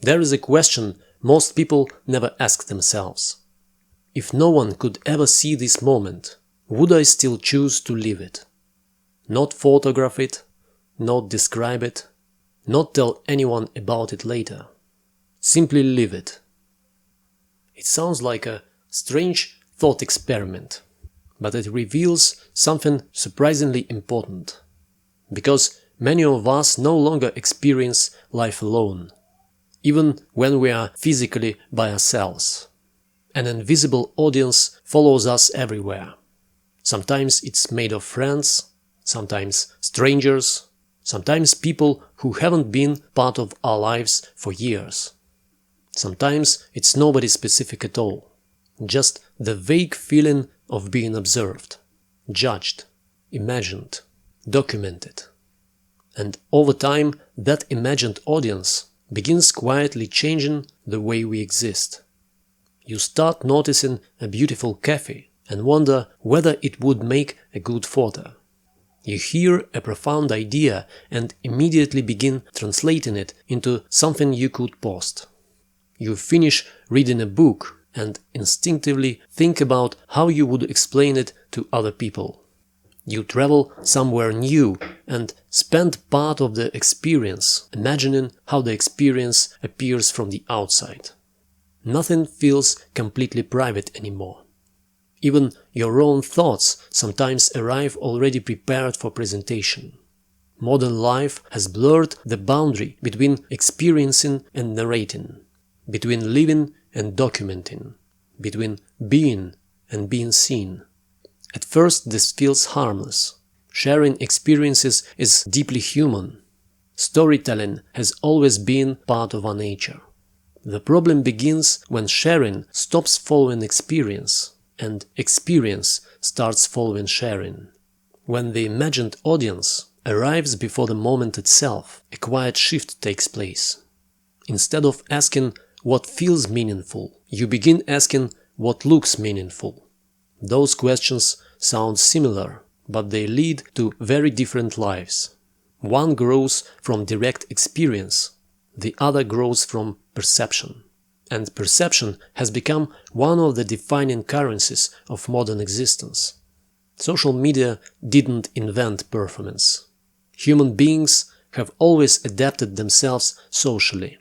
There is a question most people never ask themselves. If no one could ever see this moment, would I still choose to live it? Not photograph it, not describe it, not tell anyone about it later. Simply live it. It sounds like a strange thought experiment, but it reveals something surprisingly important. Because many of us no longer experience life alone, even when we are physically by ourselves. An invisible audience follows us everywhere. Sometimes it's made of friends, sometimes strangers, sometimes people who haven't been part of our lives for years. Sometimes it's nobody specific at all, just the vague feeling of being observed, judged, imagined, documented. And over time, that imagined audience begins quietly changing the way we exist. You start noticing a beautiful cafe and wonder whether it would make a good photo. You hear a profound idea and immediately begin translating it into something you could post. You finish reading a book and instinctively think about how you would explain it to other people. You travel somewhere new and spend part of the experience imagining how the experience appears from the outside. Nothing feels completely private anymore. Even your own thoughts sometimes arrive already prepared for presentation. Modern life has blurred the boundary between experiencing and narrating, between living and documenting, between being and being seen. At first this feels harmless. Sharing experiences is deeply human. Storytelling has always been part of our nature. The problem begins when sharing stops following experience, and experience starts following sharing. When the imagined audience arrives before the moment itself, a quiet shift takes place. Instead of asking what feels meaningful, you begin asking what looks meaningful. Those questions sound similar, but they lead to very different lives. One grows from direct experience, the other grows from perception. And perception has become one of the defining currencies of modern existence. Social media didn't invent performance. Human beings have always adapted themselves socially.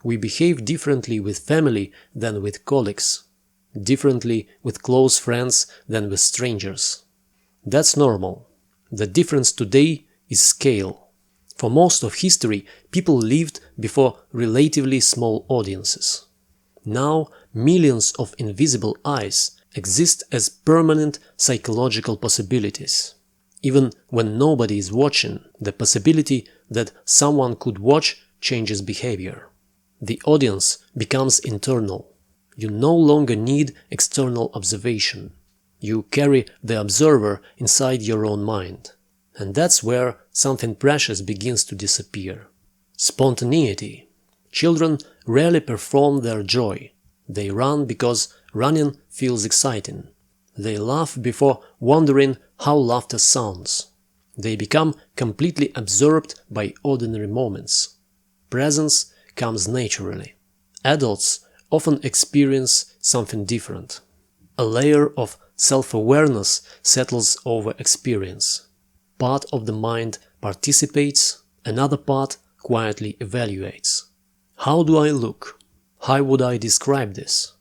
We behave differently with family than with colleagues, differently with close friends than with strangers. That's normal. The difference today is scale. For most of history, people lived before relatively small audiences. Now, millions of invisible eyes exist as permanent psychological possibilities. Even when nobody is watching, the possibility that someone could watch changes behavior. The audience becomes internal. You no longer need external observation. You carry the observer inside your own mind. And that's where something precious begins to disappear. Spontaneity. Children rarely perform their joy. They run because running feels exciting. They laugh before wondering how laughter sounds. They become completely absorbed by ordinary moments. Presence comes naturally. Adults often experience something different. A layer of self-awareness settles over experience. Part of the mind participates, another part quietly evaluates. How do I look? How would I describe this?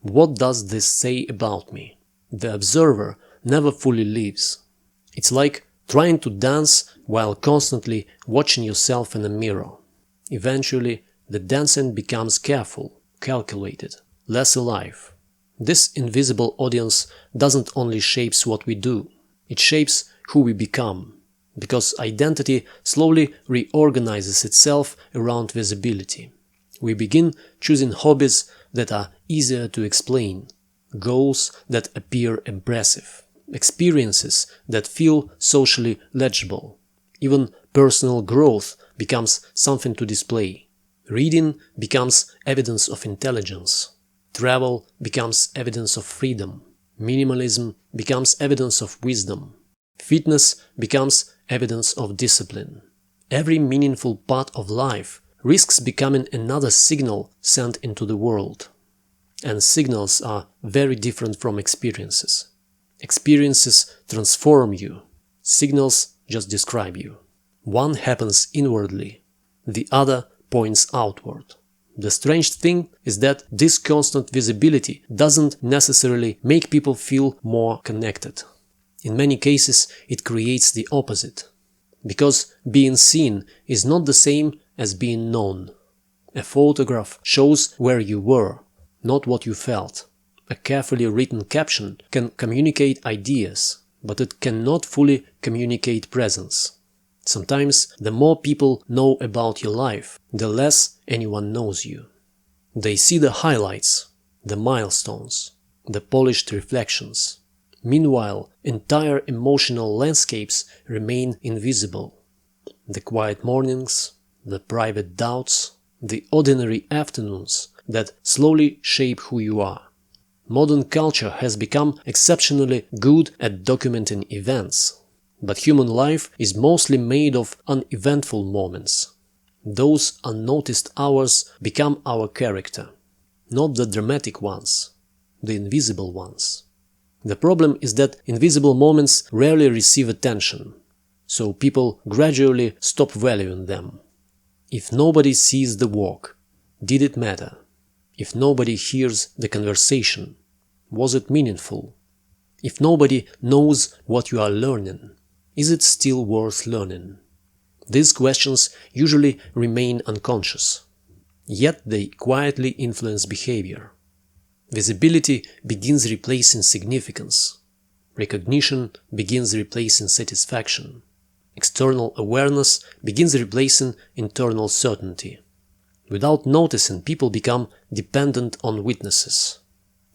What does this say about me? The observer never fully lives. It's like trying to dance while constantly watching yourself in a mirror. Eventually, the dancing becomes careful, calculated, less alive. This invisible audience doesn't only shapes what we do, it shapes who we become, because identity slowly reorganizes itself around visibility. We begin choosing hobbies that are easier to explain, goals that appear impressive, experiences that feel socially legible. Even personal growth becomes something to display. Reading becomes evidence of intelligence. Travel becomes evidence of freedom. Minimalism becomes evidence of wisdom. Fitness becomes evidence of discipline. Every meaningful part of life risks becoming another signal sent into the world. And signals are very different from experiences. Experiences transform you. Signals just describe you. One happens inwardly, the other points outward. The strange thing is that this constant visibility doesn't necessarily make people feel more connected. In many cases, it creates the opposite. Because being seen is not the same as being known. A photograph shows where you were, not what you felt. A carefully written caption can communicate ideas, but it cannot fully communicate presence. Sometimes the more people know about your life, the less anyone knows you. They see the highlights, the milestones, the polished reflections. Meanwhile, entire emotional landscapes remain invisible. The quiet mornings, the private doubts, the ordinary afternoons that slowly shape who you are. Modern culture has become exceptionally good at documenting events. But human life is mostly made of uneventful moments. Those unnoticed hours become our character. Not the dramatic ones, the invisible ones. The problem is that invisible moments rarely receive attention, so people gradually stop valuing them. If nobody sees the walk, did it matter? If nobody hears the conversation, was it meaningful? If nobody knows what you are learning, is it still worth learning? These questions usually remain unconscious, yet they quietly influence behavior. Visibility begins replacing significance. Recognition begins replacing satisfaction. External awareness begins replacing internal certainty. Without noticing, people become dependent on witnesses.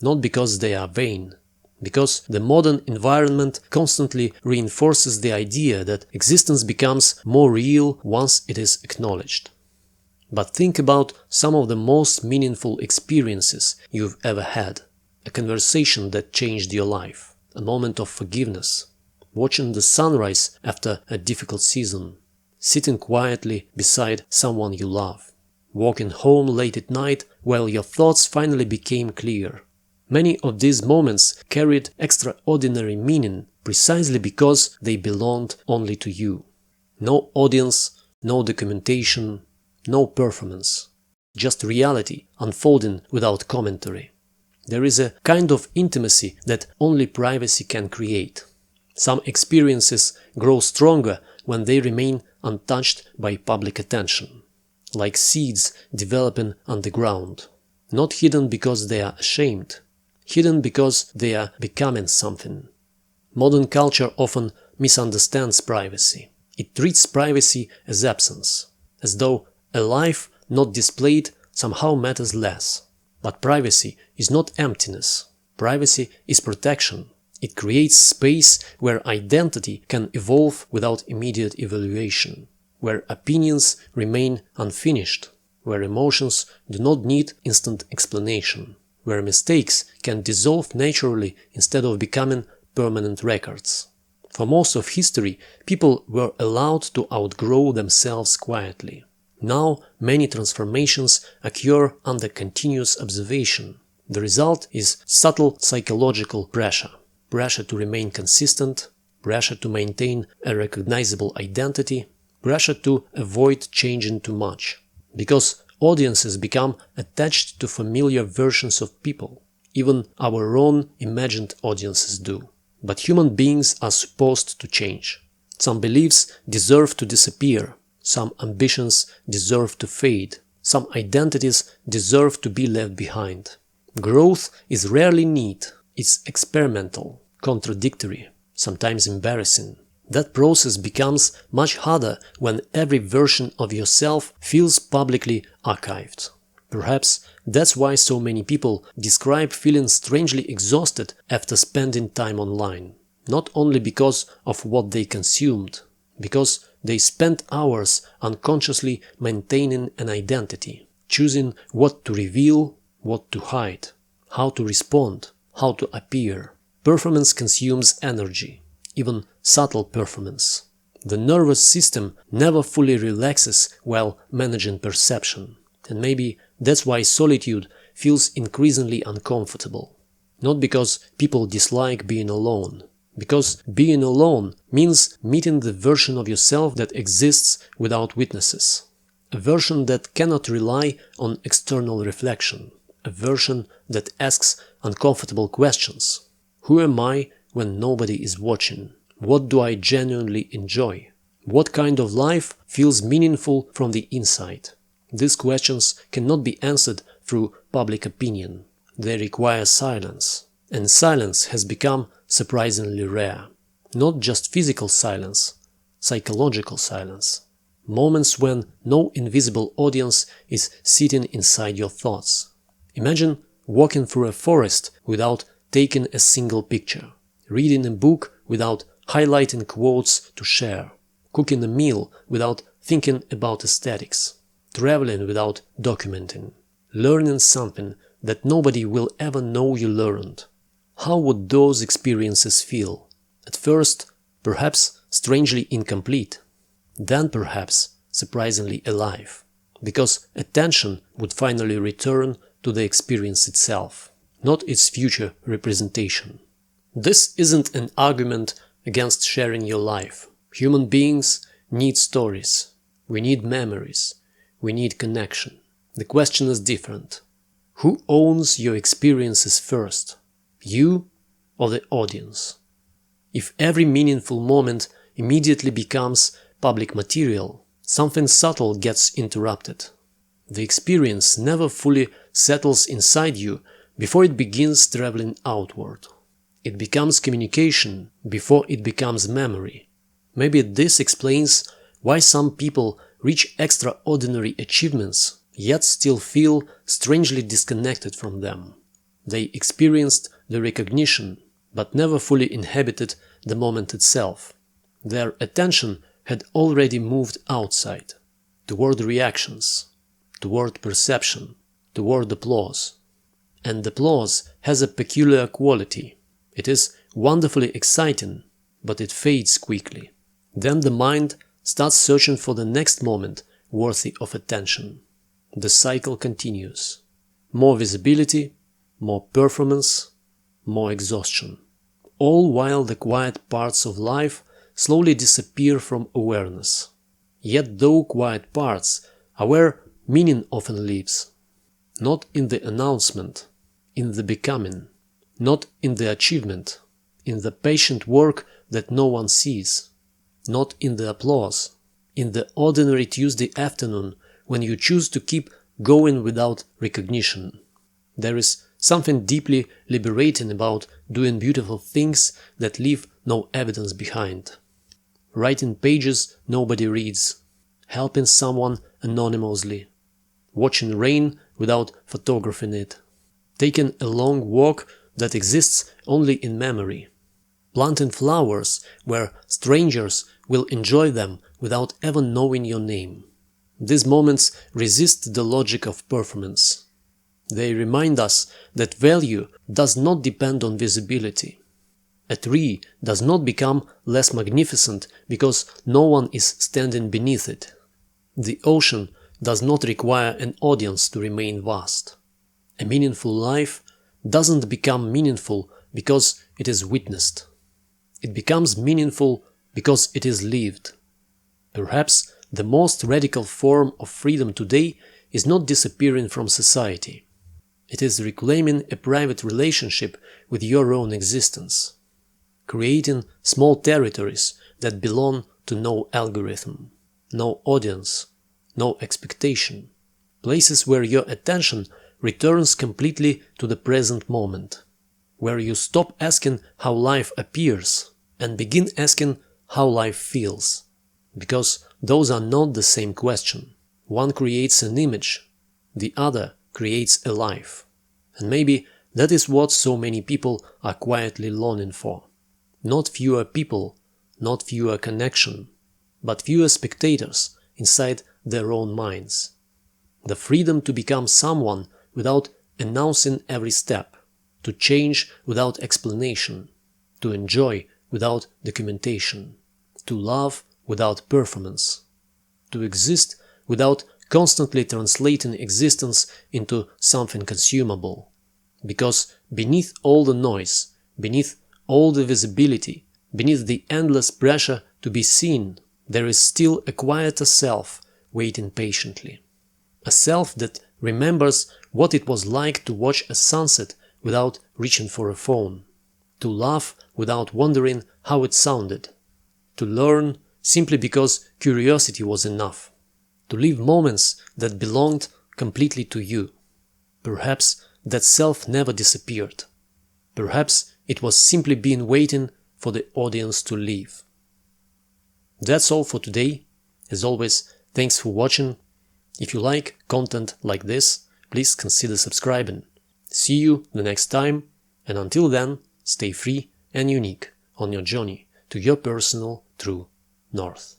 Not because they are vain, because the modern environment constantly reinforces the idea that existence becomes more real once it is acknowledged. But think about some of the most meaningful experiences you've ever had. A conversation that changed your life, a moment of forgiveness, watching the sunrise after a difficult season, sitting quietly beside someone you love, walking home late at night while your thoughts finally became clear. Many of these moments carried extraordinary meaning precisely because they belonged only to you. No audience, no documentation, no performance. Just reality unfolding without commentary. There is a kind of intimacy that only privacy can create. Some experiences grow stronger when they remain untouched by public attention, like seeds developing underground, not hidden because they are ashamed, hidden because they are becoming something. Modern culture often misunderstands privacy. It treats privacy as absence, as though a life not displayed somehow matters less. But privacy is not emptiness. Privacy is protection. It creates space where identity can evolve without immediate evaluation, where opinions remain unfinished, where emotions do not need instant explanation, where mistakes can dissolve naturally instead of becoming permanent records. For most of history, people were allowed to outgrow themselves quietly. Now, many transformations occur under continuous observation. The result is subtle psychological pressure. Pressure to remain consistent, pressure to maintain a recognizable identity, pressure to avoid changing too much. Because audiences become attached to familiar versions of people. Even our own imagined audiences do. But human beings are supposed to change. Some beliefs deserve to disappear. Some ambitions deserve to fade. Some identities deserve to be left behind. Growth is rarely neat. It's experimental, contradictory, sometimes embarrassing. That process becomes much harder when every version of yourself feels publicly archived. Perhaps that's why so many people describe feeling strangely exhausted after spending time online. Not only because of what they consumed, because they spent hours unconsciously maintaining an identity, choosing what to reveal, what to hide, how to respond, how to appear. Performance consumes energy, even subtle performance. The nervous system never fully relaxes while managing perception. And maybe that's why solitude feels increasingly uncomfortable. Not because people dislike being alone. Because being alone means meeting the version of yourself that exists without witnesses. A version that cannot rely on external reflection. A version that asks uncomfortable questions. Who am I when nobody is watching? What do I genuinely enjoy? What kind of life feels meaningful from the inside? These questions cannot be answered through public opinion. They require silence. And silence has become surprisingly rare. Not just physical silence, psychological silence. Moments when no invisible audience is sitting inside your thoughts. Imagine walking through a forest without taking a single picture, reading a book without highlighting quotes to share, cooking a meal without thinking about aesthetics, traveling without documenting, learning something that nobody will ever know you learned. How would those experiences feel? At first, perhaps strangely incomplete, then perhaps surprisingly alive, because attention would finally return to the experience itself, not its future representation. This isn't an argument against sharing your life. Human beings need stories. We need memories. We need connection. The question is different. Who owns your experiences first? You or the audience? If every meaningful moment immediately becomes public material, something subtle gets interrupted. The experience never fully settles inside you before it begins traveling outward. It becomes communication before it becomes memory. Maybe this explains why some people reach extraordinary achievements yet still feel strangely disconnected from them. They experienced the recognition, but never fully inhabited the moment itself. Their attention had already moved outside, toward reactions, toward perception, toward applause. And applause has a peculiar quality. It is wonderfully exciting, but it fades quickly. Then the mind starts searching for the next moment worthy of attention. The cycle continues. More visibility, more performance, more exhaustion. All while the quiet parts of life slowly disappear from awareness. Yet those quiet parts are where meaning often lives. Not in the announcement, in the becoming. Not in the achievement, in the patient work that no one sees. Not in the applause, in the ordinary Tuesday afternoon when you choose to keep going without recognition. There is something deeply liberating about doing beautiful things that leave no evidence behind. Writing pages nobody reads, helping someone anonymously, watching rain without photographing it, taking a long walk that exists only in memory, planting flowers where strangers will enjoy them without ever knowing your name. These moments resist the logic of performance. They remind us that value does not depend on visibility. A tree does not become less magnificent because no one is standing beneath it. The ocean does not require an audience to remain vast. A meaningful life doesn't become meaningful because it is witnessed. It becomes meaningful because it is lived. Perhaps the most radical form of freedom today is not disappearing from society. It is reclaiming a private relationship with your own existence. Creating small territories that belong to no algorithm, no audience, no expectation. Places where your attention returns completely to the present moment. Where you stop asking how life appears and begin asking how life feels. Because those are not the same question. One creates an image, the other creates a life. And maybe that is what so many people are quietly longing for. Not fewer people, not fewer connection, but fewer spectators inside their own minds. The freedom to become someone without announcing every step, to change without explanation, to enjoy without documentation, to love without performance, to exist without constantly translating existence into something consumable, because beneath all the noise, beneath all the visibility, beneath the endless pressure to be seen, there is still a quieter self waiting patiently. A self that remembers what it was like to watch a sunset without reaching for a phone, to laugh without wondering how it sounded, to learn simply because curiosity was enough, to live moments that belonged completely to you. Perhaps that self never disappeared. Perhaps it was simply been waiting for the audience to leave. That's all for today. As always, thanks for watching. If you like content like this, please consider subscribing. See you the next time, and until then, stay free and unique on your journey to your personal true north.